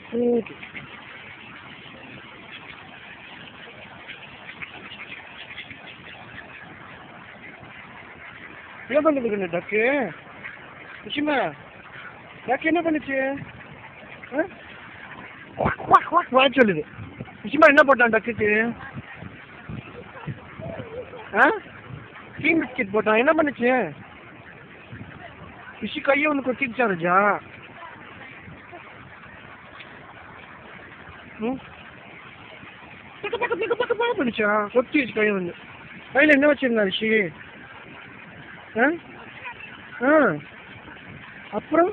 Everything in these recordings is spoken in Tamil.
தூக்கி என்ன பண்ணுறது டக்கு விஷயமா டக்கு என்ன பண்ணுச்சு சொல்லுது விஷயமா என்ன போட்டான் டக்குக்கு டீம் பிஸ்கெட் போட்டான் என்ன பண்ணுச்சு விஷி கையை ஒன்று கொத்திடுச்சா ரஜா பண்ணிச்சா கொத்திடுச்சு கையை வந்து கையில் என்ன வச்சிருந்தா ரிஷி அப்புறம்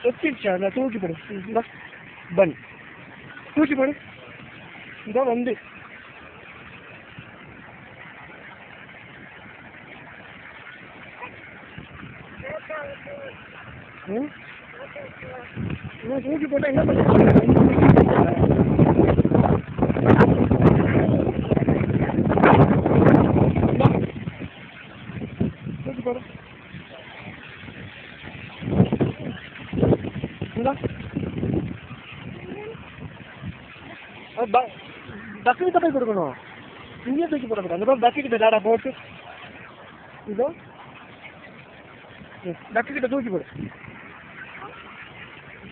கொத்திடுச்சா நான் தூக்கி போடு பன் தூக்கி போடு இதான் வந்து தூக்கி போட்டா என்ன பண்ண தூக்கி போட பக்கெட் போய் கொடுக்கணும் இங்கேயே தூக்கி போடக்கூடாது அந்த பக்கெட் டாடா போட்டு இதோ பக்கெட்ட தூக்கி போடு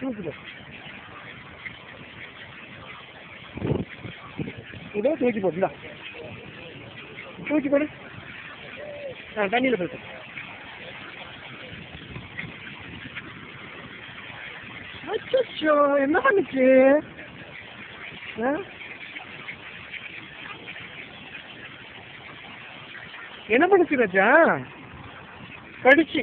தூக்கி போடு இதோ தூக்கி போடுங்களா தூக்கி போடு தண்ணியில் போயிட்டு அச்சோ என்ன பண்ணுச்சு என்ன பண்ணுச்சு ராஜா கடிச்சு